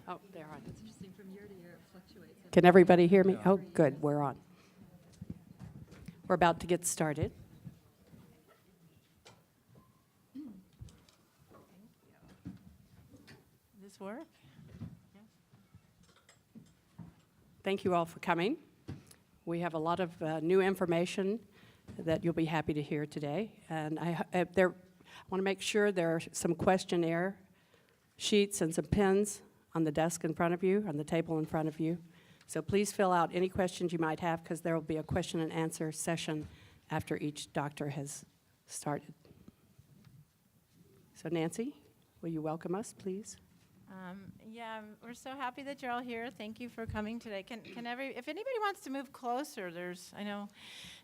Oh, they're on. It's interesting, from year to year it fluctuates. Can everybody hear me? Oh, good, we're on. We're about to get started. This work? Thank you all for coming. We have a lot of new information that you'll be happy to hear today. And I want to make sure there are some questionnaire sheets and some pens on the desk in front of you, on the table in front of you. So please fill out any questions you might have, because there will be a question and answer session after each doctor has started. So Nancy, will you welcome us, please? Yeah, we're so happy that you're all here. Thank you for coming today. If anybody wants to move closer, I know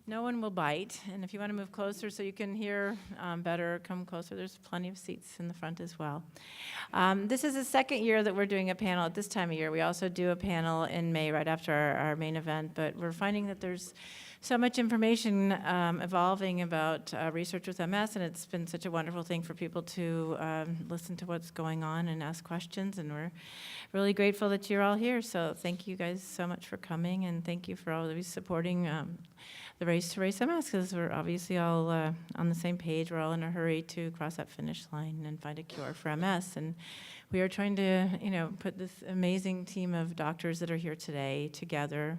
no one will bite, and if you want to move closer so you can hear better, come closer. There's plenty of seats in the front as well. This is the second year that we're doing a panel at this time of year. We also do a panel in May right after our main event, but we're finding that there's so much information evolving about research with MS, and it's been such a wonderful thing for people to listen to what's going on and ask questions, and we're really grateful that you're all here. So thank you guys so much for coming, and thank you for always supporting the Race to Race MS, because we're obviously all on the same page. We're all in a hurry to cross that finish line and find a cure for MS, and we are trying to, put this amazing team of doctors that are here today together.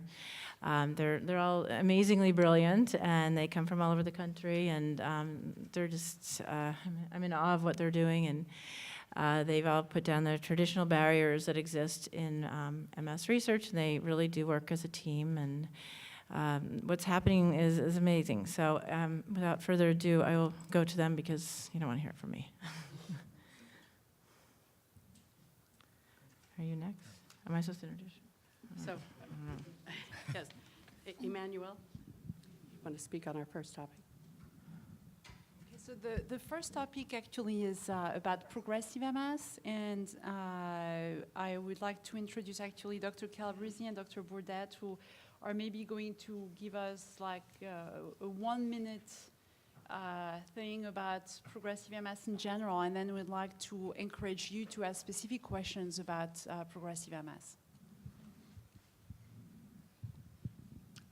They're all amazingly brilliant, and they come from all over the country, and they're just, I'm in awe of what they're doing, and they've all put down the traditional barriers that exist in MS research, and they really do work as a team, and what's happening is amazing. So without further ado, I will go to them because you don't want to hear it from me. Are you next? Am I supposed to introduce you? So, yes, Emmanuel, you want to speak on our first topic? Okay, so the first topic actually is about progressive MS, and I would like to introduce actually Dr. Calabresi and Dr. Bourdette, who are maybe going to give us like a 1 minute thing about progressive MS in general, and then we'd like to encourage you to ask specific questions about progressive MS.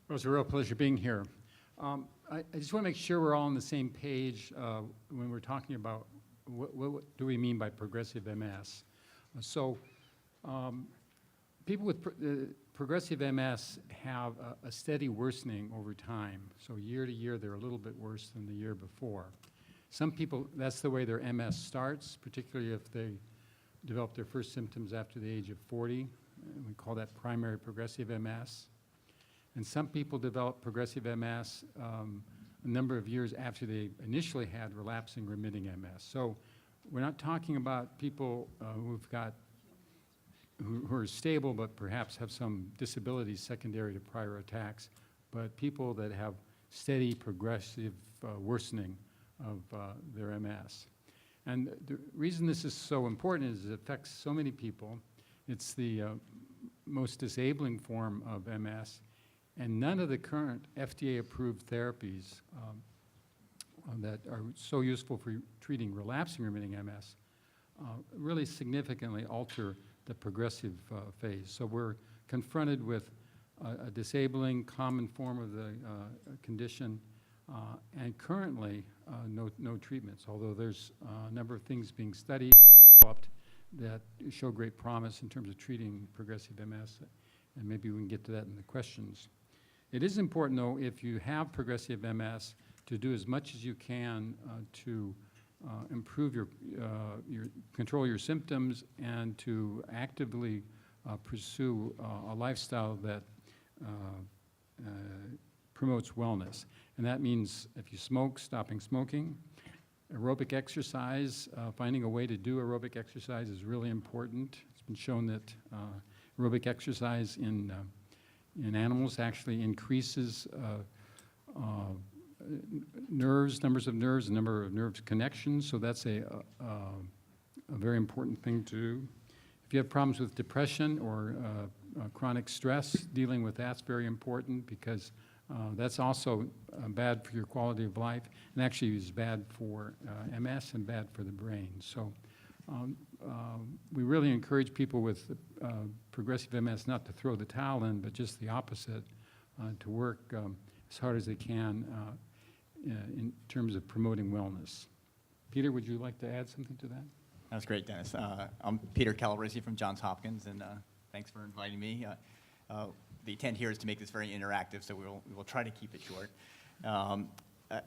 Well, it's a real pleasure being here. I just want to make sure we're all on the same page when we're talking about what do we mean by progressive MS. People with progressive MS have a steady worsening over time. So year to year, they're a little bit worse than the year before. Some people, that's the way their MS starts, particularly if they develop their first symptoms after the age of 40. We call that primary progressive MS. And some people develop progressive MS a number of years after they initially had relapsing remitting MS. So we're not talking about people who are stable but perhaps have some disabilities secondary to prior attacks, but people that have steady progressive worsening of their MS. And the reason this is so important is it affects so many people. It's the most disabling form of MS, and none of the current FDA-approved therapies that are so useful for treating relapsing remitting MS really significantly alter the progressive phase. So we're confronted with a disabling common form of the condition, and currently no treatments, although there's a number of things being studied that show great promise in terms of treating progressive MS, and maybe we can get to that in the questions. It is important, though, if you have progressive MS, to do as much as you can to improve your control your symptoms, and to actively pursue a lifestyle that promotes wellness. And that means if you smoke, stopping smoking. Aerobic exercise, finding a way to do aerobic exercise is really important. It's been shown that aerobic exercise in animals actually increases numbers of nerves, the number of nerve connections, so that's a very important thing to do. If you have problems with depression or chronic stress, dealing with that's very important, because that's also bad for your quality of life, and actually is bad for MS and bad for the brain. So We really encourage people with progressive MS not to throw the towel in, but just the opposite, to work as hard as they can in terms of promoting wellness. Peter, would you like to add something to that? That was great, Dennis. I'm Peter Calabresi from Johns Hopkins, and thanks for inviting me. The intent here is to make this very interactive, so we will try to keep it short.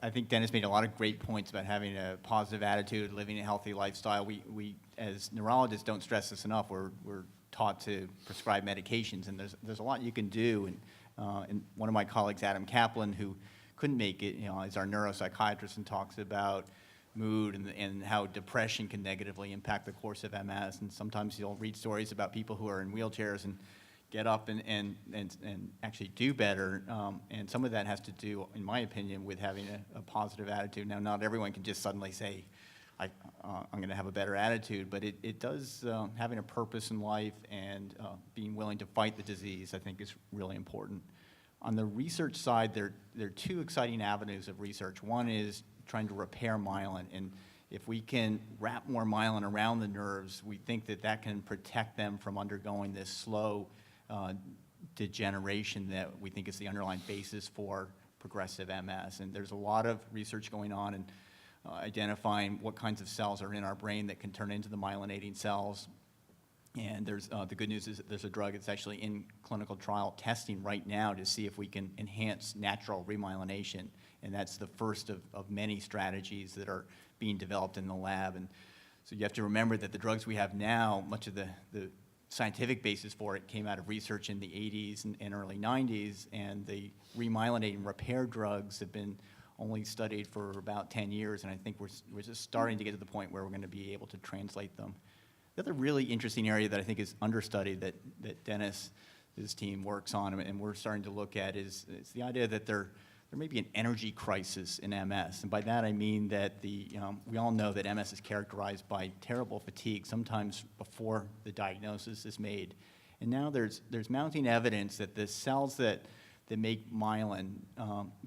I think Dennis made a lot of great points about having a positive attitude, living a healthy lifestyle. We as neurologists, don't stress this enough. We're taught to prescribe medications, and there's a lot you can do. And one of my colleagues, Adam Kaplan, who couldn't make it, is our neuropsychiatrist and talks about mood and how depression can negatively impact the course of MS. And sometimes you'll read stories about people who are in wheelchairs and get up and actually do better. And some of that has to do, in my opinion, with having a positive attitude. Now, not everyone can just suddenly say, I'm going to have a better attitude, but it does, having a purpose in life and being willing to fight the disease, I think, is really important. On the research side, there are two exciting avenues of research. One is trying to repair myelin, and if we can wrap more myelin around the nerves, we think that that can protect them from undergoing this slow degeneration that we think is the underlying basis for progressive MS. And there's a lot of research going on in identifying what kinds of cells are in our brain that can turn into the myelinating cells. And there's the good news is that there's a drug that's actually in clinical trial testing right now to see if we can enhance natural remyelination. And that's the first of many strategies that are being developed in the lab. And so you have to remember that the drugs we have now, much of the scientific basis for it came out of research in the 80s and early 90s, and the remyelinating repair drugs have been only studied for about 10 years, and I think we're just starting to get to the point where we're going to be able to translate them. The other really interesting area that I think is understudied that Dennis, his team works on, and we're starting to look at is the idea that there may be an energy crisis in MS. And by that I mean that we all know that MS is characterized by terrible fatigue, sometimes before the diagnosis is made. And now there's mounting evidence that the cells that make myelin,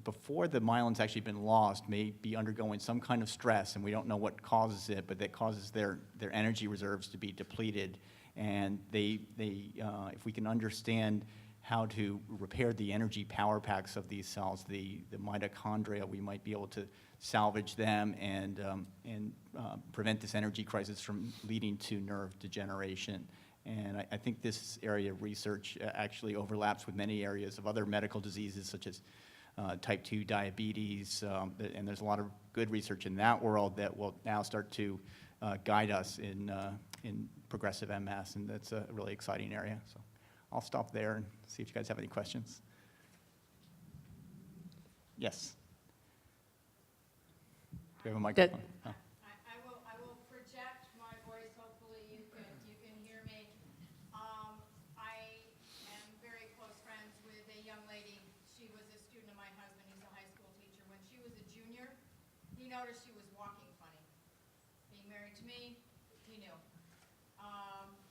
before the myelin's actually been lost, may be undergoing some kind of stress, and we don't know what causes it, but that causes their energy reserves to be depleted. And if we can understand how to repair the energy power packs of these cells, the mitochondria, we might be able to salvage them and prevent this energy crisis from leading to nerve degeneration. And I think this area of research actually overlaps with many areas of other medical diseases, such as type 2 diabetes, and there's a lot of good research in that world that will now start to guide us in progressive MS, and that's a really exciting area. So I'll stop there and see if you guys have any questions. Yes. Do we have a microphone? Oh. I will project my voice. Hopefully you can hear me. I am very close friends with a young lady. She was a student of my husband. He's a high school teacher. When she was a junior, he noticed she was walking funny. Being married to me, he knew.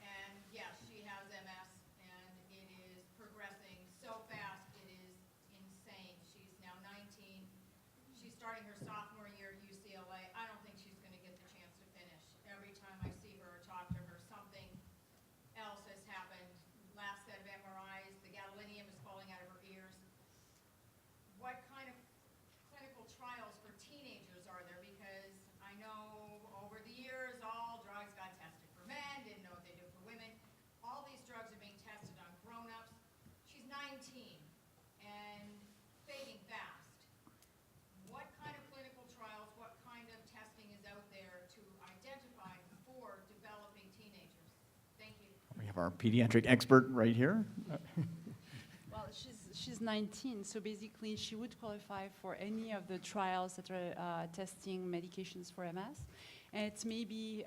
And yes, she has MS, and it is progressing so fast. It is insane. She's now 19. She's starting her sophomore year at UCLA. I don't think she's going to get the chance to finish. Every time I see her or talk to her, something else has happened. Last set of MRIs, the gadolinium is falling out of her ears. What kind of clinical trials for teenagers are there? Because I know over the years all drugs got tested for men, didn't know what they do for women. All these drugs are being tested on grown-ups. She's 19 and fading fast. What kind of clinical trials, what kind of testing is out there to identify before developing teenagers? Thank you. We have our pediatric expert right here. Well, she's 19, so basically she would qualify for any of the trials that are testing medications for MS. And it's maybe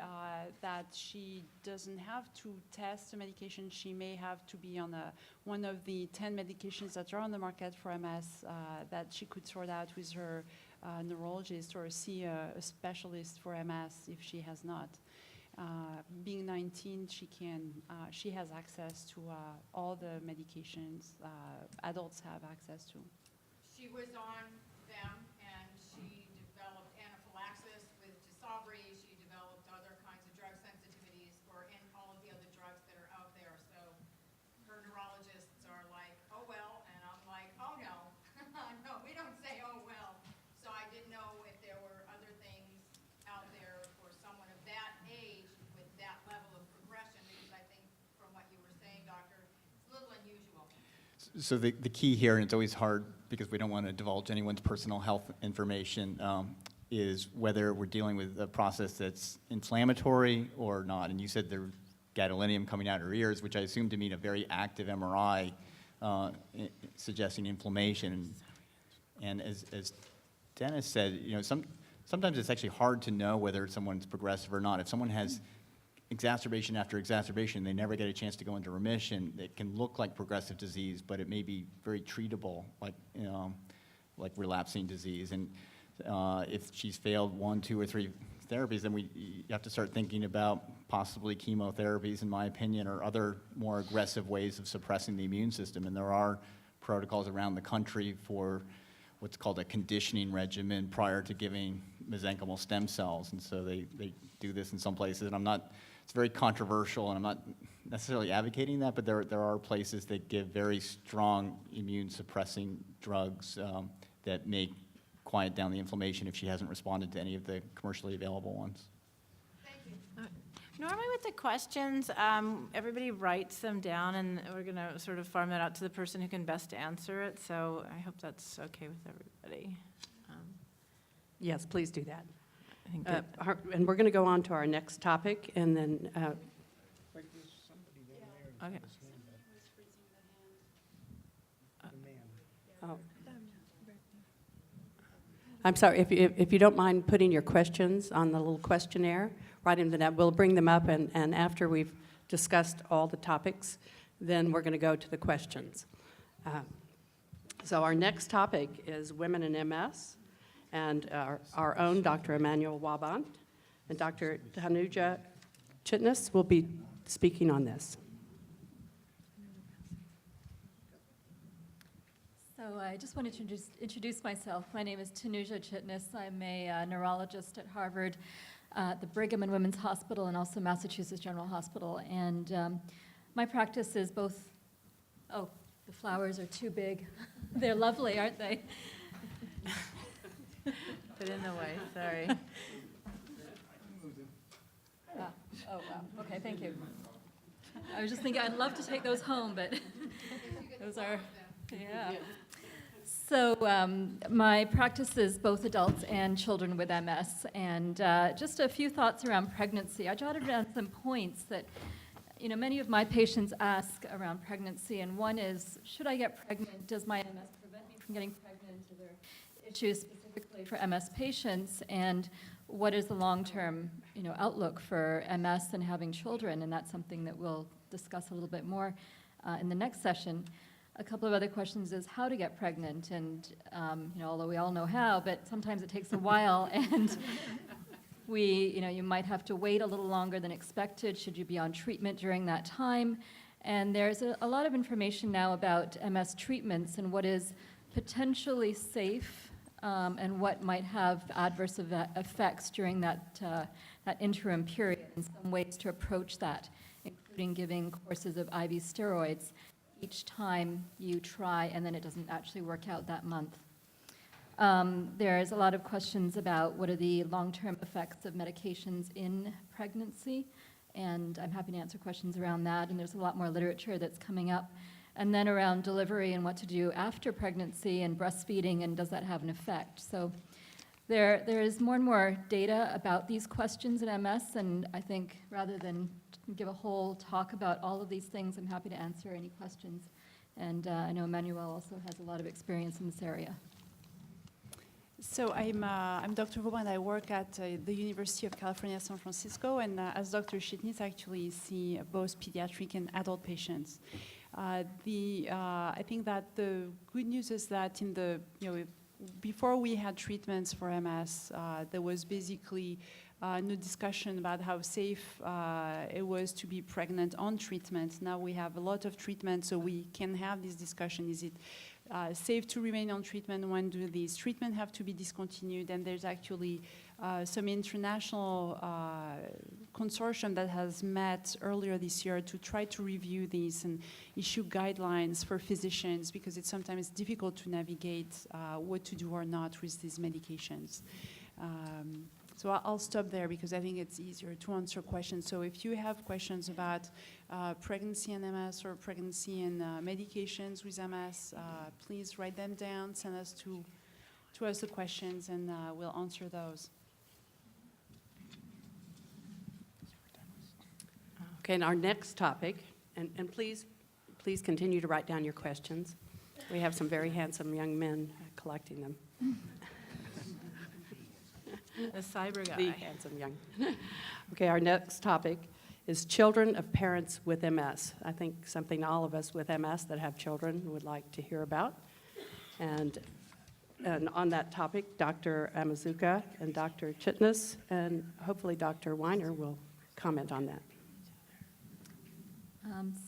that she doesn't have to test a medication. She may have to be on one of the 10 medications that are on the market for MS that she could sort out with her neurologist or see a specialist for MS if she has not. Being 19, she has access to all the medications adults have access to. She was on them and she developed anaphylaxis with Tysabri. She developed other kinds of drug sensitivity So the key here, and it's always hard because we don't want to divulge anyone's personal health information, is whether we're dealing with a process that's inflammatory or not. And you said there's gadolinium coming out of her ears, which I assume to mean a very active MRI suggesting inflammation. And as Dennis said, you know, sometimes it's actually hard to know whether someone's progressive or not. If someone has exacerbation after exacerbation, they never get a chance to go into remission, it can look like progressive disease, but it may be very treatable, like, you know, like relapsing disease. And if she's failed 1, 2, or 3 therapies, then you have to start thinking about possibly chemotherapies, in my opinion, or other more aggressive ways of suppressing the immune system. And there are protocols around the country for what's called a conditioning regimen prior to giving mesenchymal stem cells. And so they do this in some places, and it's very controversial, and I'm not necessarily advocating that, but there are places that give very strong immune suppressing drugs that may quiet down the inflammation if she hasn't responded to any of the commercially available ones. Normally with the questions, everybody writes them down, and we're going to sort of farm that out to the person who can best answer it. So I hope that's okay with everybody. Yes, please do that. I think that, And we're going to go on to our next topic, and then, okay. oh. I'm sorry, if you don't mind putting your questions on the little questionnaire, writing them down, we'll bring them up, and after we've discussed all the topics, then we're going to go to the questions. So our next topic is women in MS, and our own Dr. Emmanuel Wabant and Dr. Tanuja Chitnis will be speaking on this. So I just wanted to introduce myself. My name is Tanuja Chitnis. I'm a neurologist at Harvard, the Brigham and Women's Hospital, and also Massachusetts General Hospital. And my practice is both, oh, the flowers are too big. They're lovely, aren't they? Put in the way, sorry. Oh, wow. Okay, thank you. I was just thinking I'd love to take those home, but those are, yeah. So my practice is both adults and children with MS, and just a few thoughts around pregnancy. I jotted down some points that, you know, many of my patients ask around pregnancy, and one is, should I get pregnant? Does my MS prevent me from getting pregnant? Are there issues specifically for MS patients? And what is the long-term, you know, outlook for MS and having children? And that's something that we'll discuss a little bit more in the next session. A couple of other questions is how to get pregnant, and you know, although we all know how, but sometimes it takes a while, and you know, you might have to wait a little longer than expected. Should you be on treatment during that time? And there's a lot of information now about MS treatments and what is potentially safe and what might have adverse effects during that interim period, and some ways to approach that, including giving courses of IV steroids each time you try, and then it doesn't actually work out that month. There's a lot of questions about what are the long-term effects of medications in pregnancy, and I'm happy to answer questions around that, and there's a lot more literature that's coming up. And then around delivery and what to do after pregnancy and breastfeeding, and does that have an effect? So there is more and more data about these questions in MS, and I think rather than give a whole talk about all of these things, I'm happy to answer any questions. And I know Emmanuel also has a lot of experience in this area. So I'm Dr. Wabant, and I work at the University of California, San Francisco, and as Dr. Chitnis, actually see both pediatric and adult patients. I think that the good news is that before we had treatments for MS, there was basically no discussion about how safe it was to be pregnant on treatment. Now we have a lot of treatment, so we can have this discussion. Is it safe to remain on treatment? When do these treatments have to be discontinued? And there's actually some international consortium that has met earlier this year to try to review these and issue guidelines for physicians, because it's sometimes difficult to navigate what to do or not with these medications. So I'll stop there because I think it's easier to answer questions. So if you have questions about pregnancy and MS or pregnancy and medications with MS, please write them down, send us to us the questions, and we'll answer those. Okay, and our next topic, and please continue to write down your questions. We have some very handsome young men collecting them. The cyber guy. The handsome young. Okay, our next topic is children of parents with MS. I think something all of us with MS that have children would like to hear about. And on that topic, Dr. Amazuka and Dr. Chitnis, and hopefully Dr. Weiner will comment on that.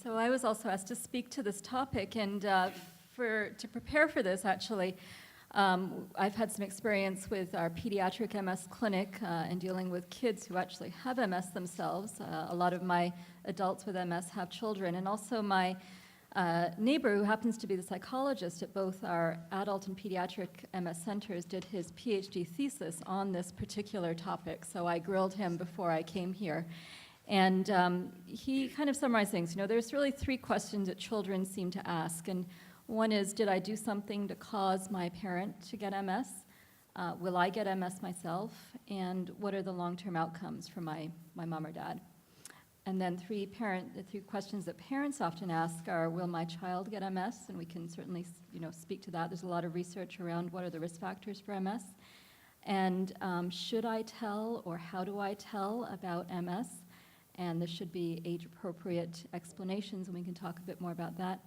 So I was also asked to speak to this topic, and to prepare for this, actually, I've had some experience with our pediatric MS clinic in dealing with kids who actually have MS themselves. A lot of my adults with MS have children, and also my neighbor, who happens to be the psychologist at both our adult and pediatric MS centers, did his PhD thesis on this particular topic. So I grilled him before I came here. And he kind of summarized things. You know, there's really 3 questions that children seem to ask. And one is, did I do something to cause my parent to get MS? Will I get MS myself? And what are the long-term outcomes for my mom or dad? And then the 3 questions that parents often ask are, will my child get MS? And we can certainly, speak to that. There's a lot of research around what are the risk factors for MS. And should I tell, or how do I tell about MS? And there should be age-appropriate explanations, and we can talk a bit more about that.